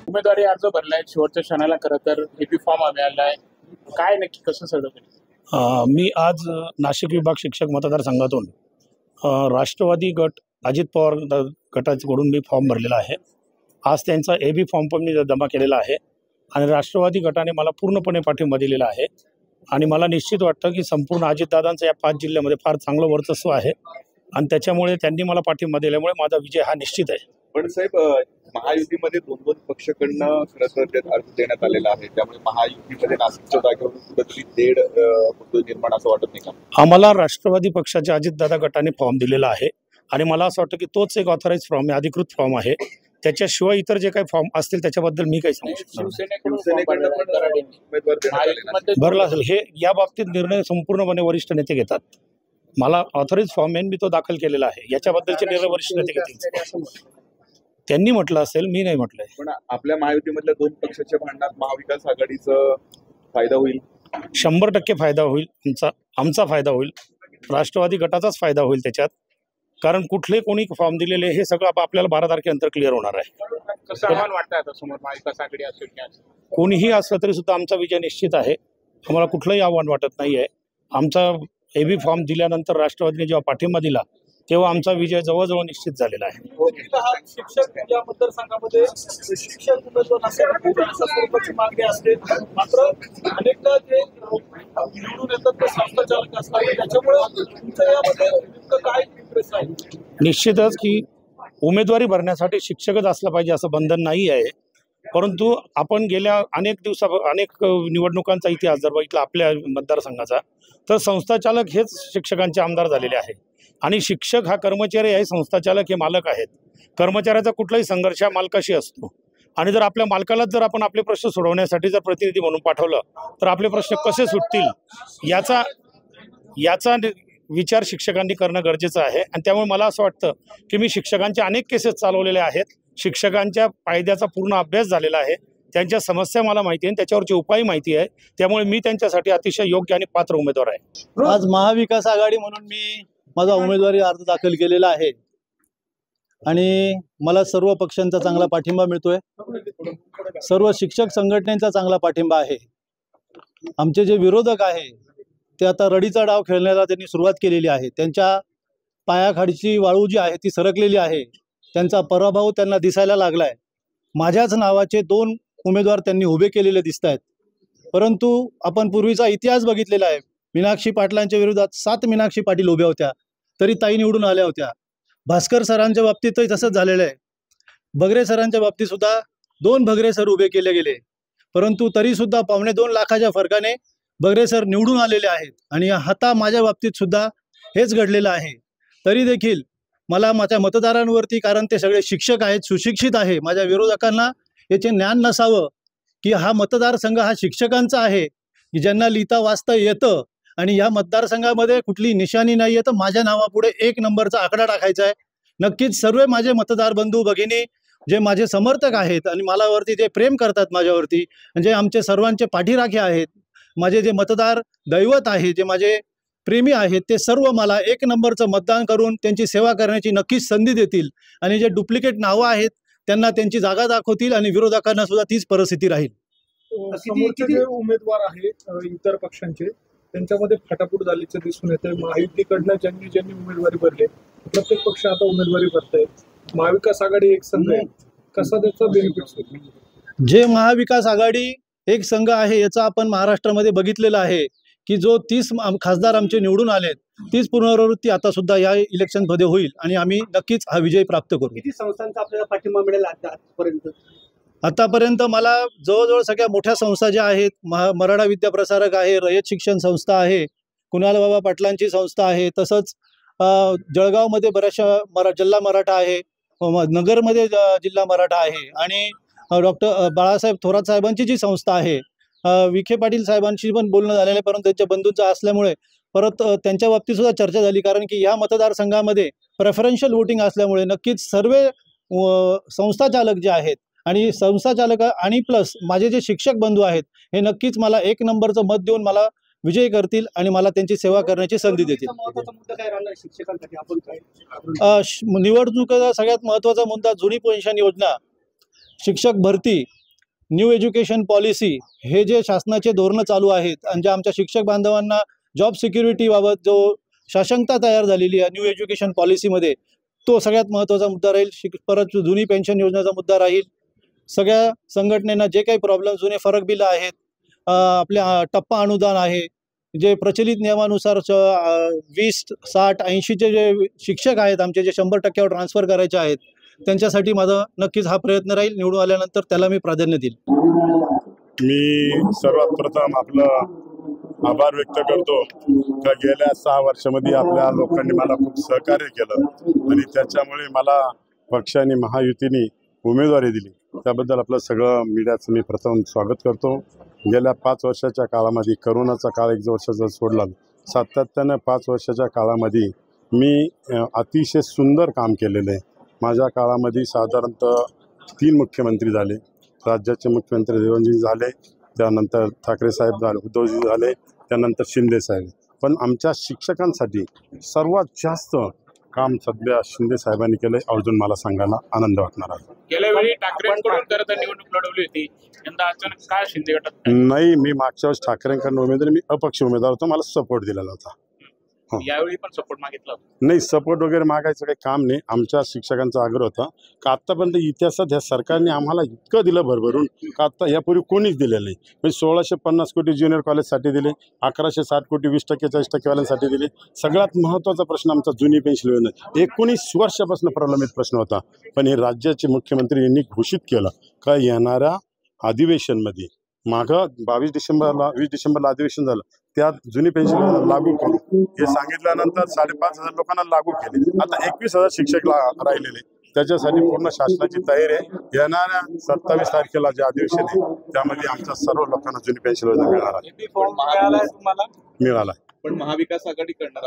उमेदवारी अर्ज भरलाय शेवटच्या क्षणाला खरं तर एपी फॉर्म मिळालाय, काय नक्की कसं सगळं? मी आज नाशिक विभाग शिक्षक मतदारसंघातून राष्ट्रवादी गट अजित पवार गटाकडून मी फॉर्म भरलेला आहे। आज त्यांचा एबी फॉर्म पण मी जमा केलेला आहे आणि राष्ट्रवादी गटाने मला पूर्णपणे पाठिंबा दिलेला आहे आणि मला निश्चित वाटतं की संपूर्ण अजितदादांचं या 5 जिल्ह्यामध्ये फार चांगलं वर्चस्व आहे आणि त्याच्यामुळे त्यांनी मला पाठिंबा दिल्यामुळे माझा विजय हा निश्चित आहे। पण साहेब, महायुतीमध्ये 2 पक्षाकडनं खरं तर ते अर्ज देण्यात आलेला आहे, त्यामुळे महायुतीमध्ये नाशिकच्या जागेवरून कुठेतरी तेढ निर्माण असं वाटत नाही का? आम्हाला राष्ट्रवादी पक्षाच्या अजितदादा गटाने फॉर्म दिलेला आहे आणि मला असं वाटतं की तोच एक ऑथराइज फॉर्म आहे, अधिकृत फॉर्म आहे। त्याच्याशिवाय इतर जे काही फॉर्म असतील त्याच्याबद्दल मी काही सांगू शकतो भरला असेल हे या बाबतीत निर्णय संपूर्णपणे वरिष्ठ नेते घेतात। मला ऑथराइज फॉर्म आहे, मी तो दाखल केलेला आहे, याच्याबद्दलचे निर्णय वरिष्ठ नेते घेतील। त्यांनी म्हटलं असेल, मी नाही म्हटलंय। पण आपल्या महायुतीमधल्या 2 पक्षाच्या भांडणात महाविकास आघाडीचा फायदा होईल? 100% फायदा होईल। आमचा फायदा होईल, राष्ट्रवादी गटाचाच फायदा होईल त्याच्यात, कारण कुठले कोणी फॉर्म दिलेले हे सगळं आपल्याला 12 तारखेनंतर क्लिअर होणार आहे। कसं आव्हान वाटतं आता समोर महाविकास आघाडी असेल की कोणीही असलं तरी सुद्धा आमचा विजय निश्चित आहे, आम्हाला कुठलंही आव्हान वाटत नाही आहे। आमचा एबी फॉर्म दिल्यानंतर राष्ट्रवादीने जेव्हा पाठिंबा दिला तेव्हा आमचा विजय जवळजवळ निश्चित झालेला आहे। शिक्षक या मतदारसंघामध्ये शिक्षक उमेदवार स्वरूपाची मागणी असते, मात्र अनेकदा जे निवडून येतात ते संस्थाचालक असतात, त्याच्यामुळे तुमचं यामध्ये नेमकं काय इंटरेस्ट आहे? निश्चितच की उमेदवारी भरण्यासाठी शिक्षकच असलं पाहिजे असं बंधन नाही आहे, परंतु आपण गेल्या अनेक निवडणुकांचा इतिहास जर बघितला आपल्या मतदारसंघाचा तर संस्थाचालक हेच शिक्षकांचे आमदार झालेले आहे आणि शिक्षक हा कर्मचारी आहे, संस्थाचालक हे मालक आहेत। कर्मचाऱ्याचा कुठलाही संघर्ष हा मालकाशी असतो आणि जर आपल्या मालकालाच जर आपण आपले प्रश्न सोडवण्यासाठी जर प्रतिनिधी म्हणून पाठवलं तर आपले प्रश्न कसे सुटतील याचा विचार शिक्षकांनी करणं गरजेचं आहे। आणि त्यामुळे मला असं वाटतं की मी शिक्षकांच्या अनेक केसेस चालवलेल्या आहेत, शिक्षकांच्या कायद्याचा पूर्ण अभ्यास झालेला आहे, त्यांच्या समस्या मला माहिती आहे आणि त्याच्यावरचे उपाय माहिती आहे, त्यामुळे मी त्यांच्यासाठी अतिशय योग्य आणि पात्र उमेदवार आहे। आज महाविकास आघाडी म्हणून मी माझा उमेदवारी अर्ज दाखल केलेला आहे आणि मला सर्व पक्षांचा चांगला पाठिंबा मिळतोय, सर्व शिक्षक संघटनेचा चांगला पाठिंबा आहे। आमचे जे विरोधक आहे ते आता रडीचा डाव खेळण्याला त्यांनी सुरुवात केलेली आहे, त्यांच्या पायाखालची वाळू जी आहे ती सरकलेली आहे, त्यांचा पराभव त्यांना दिसायला लागलाय। माझ्याच नावाचे 2 उमेदवार त्यांनी उभे केलेले दिसत आहेत, परंतु आपण पूर्वीचा इतिहास बघितलेला आहे। मीनाक्षी पाटलांच्या विरोधात 7 मीनाक्षी पाटील उभ्या होत्या तरी ताई निवडून आल्या होत्या। भास्कर सरांच्या बाबतीतही तसंच झालेलं आहे। बगरे सरांच्या बाबतीत सुद्धा 2 बगरे सर उभे केले गेले, परंतु तरी सुद्धा 2.25 लाखाच्या फरकाने बगरे सर निवडून आलेले आहेत आणि आता माझ्या बाबतीत सुद्धा हेच घडलेलं आहे। तरी देखील मला माझ्या मतदारांवरती, कारण ते सगळे शिक्षक आहेत, सुशिक्षित आहे, माझ्या विरोधकांना याचे ज्ञान नसावं की हा मतदारसंघ हा शिक्षकांचा आहे, की ज्यांना लिहिता वाचता येतं आणि या मतदारसंघामध्ये कुठली निशाणी नाही आहे तर माझ्या नावापुढे 1 नंबरचा आकडा टाकायचा आहे। नक्कीच सर्व माझे मतदार बंधू भगिनी जे माझे समर्थक आहेत आणि मलावरती जे प्रेम करतात, माझ्यावरती म्हणजे आमचे सर्वांचे पाठीराखे आहेत, माझे जे मतदार दैवत आहे, जे माझे प्रेमी आहेत, ते सर्व मला 1 नंबरचं मतदान करून त्यांची सेवा करण्याची नक्कीच संधी देतील आणि जे डुप्लिकेट नावं आहेत त्यांना त्यांची जागा दाखवतील आणि विरोधकांना सुद्धा तीच परिस्थिती राहील। समोरचे जे उमेदवार आहेत इतर पक्षांचे त्यांच्यामध्ये फाटाफूट झाल्याचं दिसून येते। महायुतीकडनं ज्यांनी उमेदवारी भरली, प्रत्येक पक्ष आता उमेदवारी भरतंय, महाविकास आघाडी एक संघ आहे, कसा त्याचा बेनिफिट? जे महाविकास आघाडी एक संघ आहे याचा आपण महाराष्ट्रामध्ये बघितलेलं आहे की जो 30 खासदार आमचे निवडून आलेत, 30 पुनरावृत्ती आता सुद्धा या इलेक्शनमध्ये होईल आणि आम्ही नक्कीच हा विजय प्राप्त करू। किती संस्थांचा आपल्याला पाठिंबा मिळेल आतापर्यंत मला जवळजवळ सगळ्या मोठ्या संस्था ज्या आहेत, मराठा विद्याप्रसारक आहे, रयत शिक्षण संस्था आहे, कुणालबाबा पाटलांची संस्था आहे, तसंच जळगावमध्ये बऱ्याचशा जिल्हा मराठा आहे, नगरमध्ये जिल्हा मराठा आहे आणि डॉक्टर बाळासाहेब थोरात साहेबांची जी संस्था आहे, विखे पाटील साहेबांशी पण बोलणं झालेलं आहे, परंतु त्यांच्या बंधूंचा असल्यामुळे परत त्यांच्या बाबतीत सुद्धा चर्चा झाली, कारण की या मतदारसंघामध्ये प्रेफरन्शियल वोटिंग असल्यामुळे नक्कीच सर्व संस्थाचालक जे आहेत आणि संस्थाचालक आणि प्लस माझे जे शिक्षक बंधू आहेत हे नक्कीच मला 1 नंबरचं मत देऊन मला विजयी करतील आणि मला त्यांची सेवा करण्याची संधी देतील। निवडणुकीचा सगळ्यात महत्त्वाचा मुद्दा जुनी पेन्शन योजना, शिक्षक भरती न्यू एज्युकेशन पॉलिसी हे जे शासनाचे धोरणं चालू आहेत आणि जे आमच्या शिक्षक बांधवांना जॉब सिक्युरिटीबाबत जो सशंकता तयार झालेली आहे न्यू एज्युकेशन पॉलिसीमध्ये, तो सगळ्यात महत्त्वाचा मुद्दा राहील. परत जुनी पेन्शन योजनेचा मुद्दा राहील. सगळ्या संघटनेना जे काही प्रॉब्लेम, जुने फरक बिल आहेत, आपल्या टप्पा अनुदान आहे, जे प्रचलित नियमानुसार 20, 60, 80चे जे शिक्षक आहेत आमचे, जे 100% ट्रान्सफर करायचे आहेत, त्यांच्यासाठी माझा नक्कीच हा प्रयत्न राहील. निवडून आल्यानंतर त्याला मी प्राधान्य देईल. मी सर्वात प्रथम आपलं आभार व्यक्त करतो का गेल्या 6 वर्षामध्ये आपल्या लोकांनी मला खूप सहकार्य केलं आणि त्याच्यामुळे मला पक्षाने, महायुतीने उमेदवारी दिली. त्याबद्दल आपलं सगळं मीडियाचं मी प्रथम स्वागत करतो. गेल्या 5 वर्षाच्या काळामध्ये, करोनाचा काळ 1 वर्षाचा सोडला, सातत्यानं 5 वर्षाच्या काळामध्ये मी अतिशय सुंदर काम केलेलं आहे. माझ्या काळामध्ये साधारणतः 3 मुख्यमंत्री झाले. राज्याचे मुख्यमंत्री देवेंद्रजी झाले, त्यानंतर ठाकरे साहेब झाले, उद्धवजी झाले, त्यानंतर शिंदे साहेब. पण आमच्या शिक्षकांसाठी सर्वात जास्त काम सध्या शिंदे साहेबांनी केलंय. अजून मला सांगायला आनंद वाटणार आहे. गेल्या वेळी ठाकरेंकडून खरं तर निवडणूक लढवली होती, यंदा अचानक काय शिंदे गटात? नाही, मी मागच्या वेळेस ठाकरेंकडून उमेदवार, मी अपक्ष उमेदवार होतो, मला सपोर्ट दिलेला होता. यावेळी पण सपोर्ट मागितला होता? नाही, सपोर्ट वगैरे मागायचं काही काम नाही. आमच्या शिक्षकांचा आग्रह होता का आत्तापर्यंत इतिहासात ह्या सरकारने आम्हाला इतकं दिलं भरभरून का आता यापूर्वी कोणीच दिलेलं नाही. म्हणजे 1650 कोटी ज्युनियर कॉलेजसाठी दिले, 1160 कोटी 20% 40%वाल्यांसाठी दिले. सगळ्यात महत्त्वाचा प्रश्न आमचा जुनी पेन्शन योजना 19 वर्षापासून प्रलंबित प्रश्न होता. पण हे राज्याचे मुख्यमंत्री यांनी घोषित केलं का येणाऱ्या अधिवेशनमध्ये, मागं 20 डिसेंबरला अधिवेशन झालं, त्यात जुनी पेन्शन लागू करू हे सांगितल्यानंतर 5,500 लोकांना लागू केले. आता 21,000 शिक्षक राहिलेले. त्याच्यासाठी पूर्ण शासनाची तयारी आहे. येणाऱ्या 27 तारखेला जे अधिवेशन आहे त्यामध्ये आमच्या सर्व लोकांना जुनी पेन्शन योजना मिळणार आहे. मिळाला. पण महाविकास आघाडीकडनं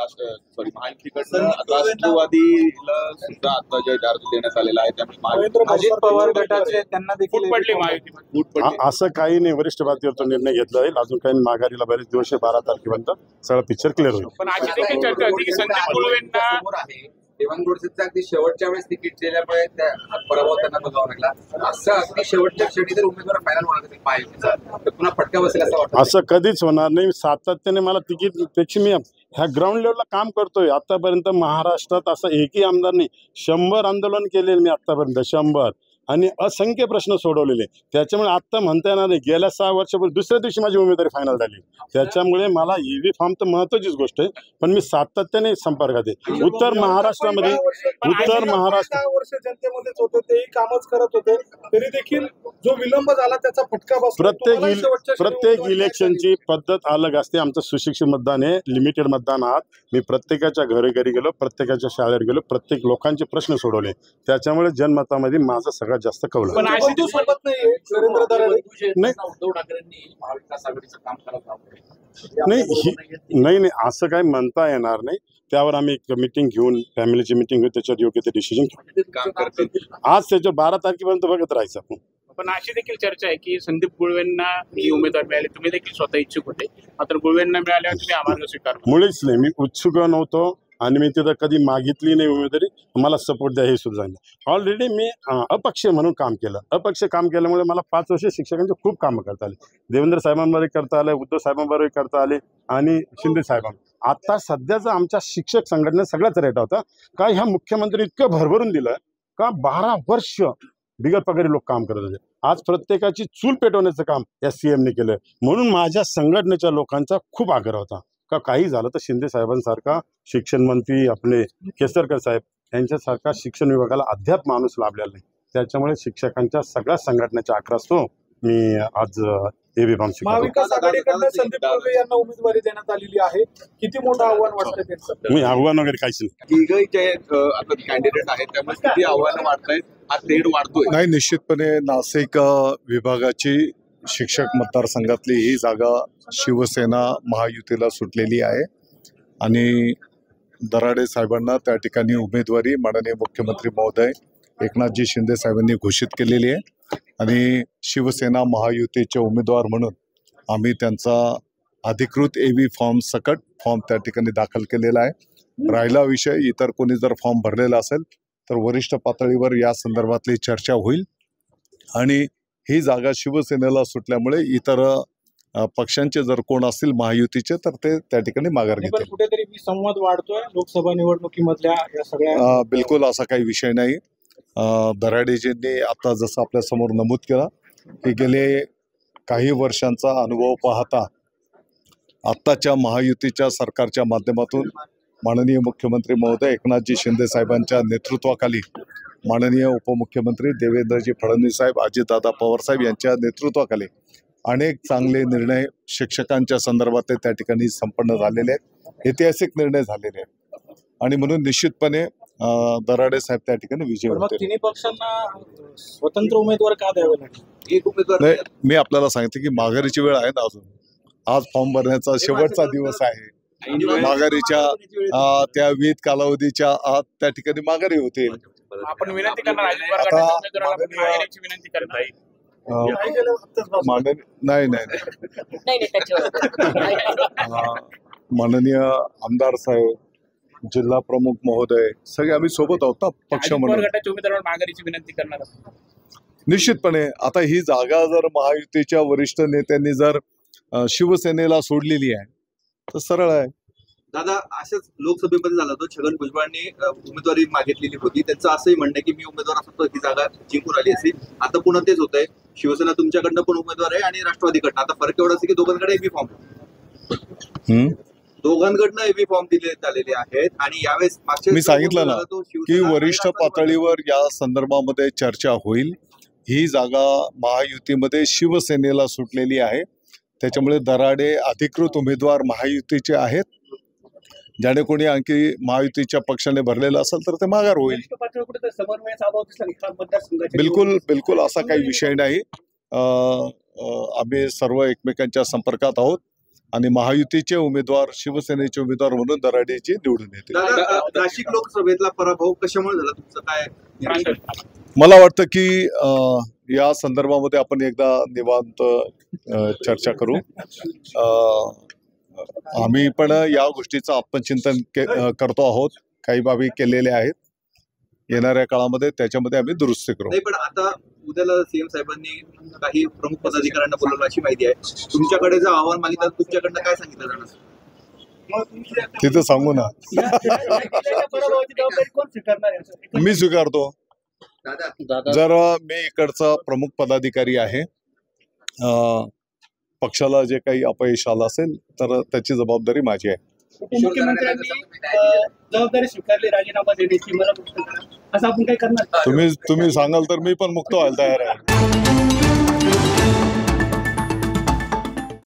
महायुतीकडनं राष्ट्रवादीला सुद्धा आता जे अर्ज देण्यात आलेला आहे त्यामुळे अजित पवार गटाचे त्यांना देखील फूट पडली महायुतीमध्ये. असं काही नाही. वरिष्ठ पातळीवर तो निर्णय घेतला जाईल. अजून काही माघारीला बरेच दिवस, 12 तारखेपर्यंत सगळं पिक्चर क्लिअर होईल. पण अशी देखील चर्चा होती की संजय कुलवेंना देवांग गोडसेचा अगदी शेवटच्या वेळेस तिकीट दिल्यामुळे त्या पराभव त्यांना बघावा लागला. असं अगदी शेवटच्या क्षणी जर उमेदवार फायनल होणार असेल महायुतीचा तर पुन्हा फटका बसेल असं वाटतं? असं कधीच होणार नाही. सातत्याने मला तिकीट पेक्षा मी ह्या ग्राउंड लेवलला काम करतोय. आतापर्यंत महाराष्ट्रात असं एकही आमदार नाही. 100 आंदोलन केलेले मी आतापर्यंत, 100, आणि असंख्य प्रश्न सोडवलेले. त्याच्यामुळे आत्ता म्हणता येणार नाही. गेल्या 6 वर्षापूर्वी दुसऱ्या दिवशी माझी उमेदवारी फायनल झाली. त्याच्यामुळे मला EV फॉर्म तर महत्त्वाचीच गोष्ट आहे, पण मी सातत्याने संपर्कात आहे. उत्तर महाराष्ट्रामध्ये, उत्तर महाराष्ट्र वर्ष जनतेमध्येच होते, तेही कामच करत होते, तरी देखील जो विलंब झाला त्याचा फटका बसला. प्रत्येक इलेक्शनची पद्धत अलग असते. आमचं सुशिक्षित मतदान आहे, लिमिटेड मतदान आहात. मी प्रत्येकाच्या घरी गेलो, प्रत्येकाच्या शाळेत गेलो, प्रत्येक लोकांचे प्रश्न सोडवले. त्याच्यामुळे जनमतामध्ये माझं सगळ्यात जास्त कौल पण आहे. उद्धव ठाकरेंनी महाविकास आघाडीचं काम करत नाही, असं काही म्हणता येणार नाही. त्यावर आम्ही एक मीटिंग घेऊन, फॅमिलीची मीटिंग घेऊन त्याच्यावर योग्य ते डिसिजन काम करते. आज त्याच्या 12 तारखेपर्यंत बघत राहायचं आपण. पण अशी देखील चर्चा आहे की संदीप गुळवेंना ही उमेदवार मिळाली, तुम्ही देखील स्वतः इच्छुक होते, मात्र गुळवेंना मिळाल्यावर तुम्ही आम्हाला स्वीकारला? मुळीच नाही. मी उत्सुक नव्हतो आणि मी तिथं कधी मागितली नाही उमेदवारी. मला सपोर्ट द्या हे सुद्धा सांगितलं. ऑलरेडी मी अपक्ष म्हणून काम केलं. अपक्ष काम केल्यामुळे मला 5 वर्ष शिक्षकांचे खूप कामं करता आले. देवेंद्र साहेबांबरोबर करता आले, उद्धव साहेबांबरोबर करता आले आणि शिंदे साहेबांना. आता सध्याचा आमच्या शिक्षक संघटनेत सगळ्याच रेट होता का ह्या मुख्यमंत्री इतकं भरभरून दिलं का 12 वर्ष बिगर पगारी लोक काम करत होते. आज प्रत्येकाची चूल पेटवण्याचं काम या CMने केलं. म्हणून माझ्या संघटनेच्या लोकांचा खूप आग्रह होता का काही झालं तर शिंदे साहेबांसारखा शिक्षण मंत्री आपले केसरकर साहेब यांच्यासारखा शिक्षण विभागाला अद्याप माणूस लाभलेला नाही. त्याच्यामुळे शिक्षकांच्या सगळ्या संघटनेच्या आग्रहास्तव मी आज EV फॉर्म महाविकास आघाडीकडनं संदीप कुलवे यांना उमेदवारी देण्यात आलेली आहे. किती मोठं आव्हान वाटतं त्यांचं? मी आव्हान वगैरे काहीच नाही. तिघही जे आता कॅन्डिडेट आहेत त्यामुळे किती आव्हानं वाढतायत, हा तेढ वाढतोय? नाही, निश्चितपणे नाशिक विभागाची शिक्षक मतदारसंघातली ही जागा शिवसेना महायुतीला सुटलेली आहे आणि दराडे साहेबांना त्या ठिकाणी उमेदवारी माननीय मुख्यमंत्री महोदय एकनाथजी शिंदे साहेबांनी घोषित केलेली आहे आणि शिवसेना महायुतीचे उमेदवार म्हणून आम्ही त्यांचा अधिकृत EV फॉर्म सकट फॉर्म त्या ठिकाणी दाखल केलेला आहे. राहिला विषय, इतर कोणी जर फॉर्म भरलेला असेल तर वरिष्ठ पातळीवर या संदर्भातली चर्चा होईल आणि ही जागा शिवसेनेला सुटल्यामुळे इतर पक्षांचे जर कोण असतील महायुतीचे तर ते त्या ठिकाणी माघार घेतील. कुठेतरी संवाद वाढतोय लोकसभा निवडणुकीमधल्या या सगळ्या बिलकुल असा काही विषय नाही. दराडेजींनी आता जसं आपल्या समोर नमूद केलं की गेले काही वर्षांचा अनुभव पाहता आत्ताच्या महायुतीच्या सरकारच्या माध्यमातून माननीय मुख्यमंत्री महोदय एकनाथजी शिंदे साहेबांच्या नेतृत्वाखाली माननीय उपमुख्यमंत्री देवेंद्रजी फडणवीस साहेब, अजितदादा पवार साहेब यांच्या नेतृत्वाखाली अनेक चांगले निर्णय शिक्षकांच्या संदर्भात त्या ठिकाणी संपन्न झालेले आहेत, ऐतिहासिक निर्णय झालेले आहेत आणि म्हणून निश्चितपणे दराडे साहेब त्या ठिकाणी विजय होते. तिन्ही पक्षांना स्वतंत्र उमेदवार का द्यावे लागले? एक उमेदवार नाही, मी आपल्याला सांगते की माघारीची वेळ आहे ना अजून. आज फॉर्म भरण्याचा शेवटचा दिवस आहे. माघारीच्या त्या विविध कालावधीच्या आत त्या ठिकाणी माघारी होतील. आपण विनंती करणार अजित पवार गटाच्या उमेदवाराला माघारीची विनंती करत आहे. नाही माननीय आमदार साहेब, जिल्हा प्रमुख महोदय सगळे आम्ही सोबत आहोत ना पक्ष अजित पवार म्हणून. गटाच्या उमेदवाराला माघारीची विनंती करणार आहोत. निश्चितपणे आता ही जागा जर महायुतीच्या वरिष्ठ नेत्यांनी जर शिवसेनेला सोडलेली आहे तर सरळ आहे. दादा, असंच लोकसभेमध्ये झालं होतं. छगन भुजबळांनी उमेदवारी मागितलेली होती. त्यांचं असंही म्हणणं आहे की मी उमेदवार असतो ही जागा जिंकून आली असेल. आता पुन्हा तेच होत आहे. शिवसेना तुमच्याकडनं पण उमेदवार आहे आणि राष्ट्रवादीकडनं. आता फरक एवढा असेल की दोघांकडे एबी फॉर्म दोघांकडनं एबी फॉर्म दिले आलेले आहेत आणि यावेळेस मी सांगितलं ना की वरिष्ठ पातळीवर या संदर्भामध्ये चर्चा होईल. ही जागा महायुतीमध्ये शिवसेनेला सुटलेली आहे, त्याच्यामुळे दराडे अधिकृत उमेदवार महायुतीचे आहेत. ज्याने कोणी आणखी महायुतीच्या पक्षाने भरलेलं असेल तर ते माघार होईल. बिलकुल असा काही विषय नाही. आम्ही सर्व एकमेकांच्या संपर्कात आहोत आणि महायुतीचे उमेदवार शिवसेनेचे उमेदवार म्हणून दराडेची निवडून येतील. नाशिक लोकसभेतला पराभव कशामुळे झाला तुमचं काय? मला वाटतं की या संदर्भामध्ये आपण एकदा निवांत चर्चा करू. आम्ही पण या गोष्टीचं आत्मचिंतन करतो आहोत. काही बाबी केलेल्या आहेत. येणाऱ्या काळामध्ये त्याच्यामध्ये आम्ही दुरुस्ती करू. नाही, पण आता उद्याला सीएम साहेबांनी काही प्रमुख पदाधिकाऱ्यांना बोलवलं अशी माहिती आहे. तुमच्याकडे जर आव्हान मागितलं तुमच्याकडनं काय सांगितलं जाणार? तिथं सांगू ना. मी स्वीकारतो. जर मी इकडचा प्रमुख पदाधिकारी आहे, पक्षाला जे काही अपयश आलं असेल तर त्याची जबाबदारी माझी आहे. उपमुख्यमंत्र्यांनी जबाबदारी स्वीकारली राजीनामा देण्याची, मला असं आपण काय करणार? तुम्ही सांगाल तर मी पण मुक्त व्हायला तयार आहे.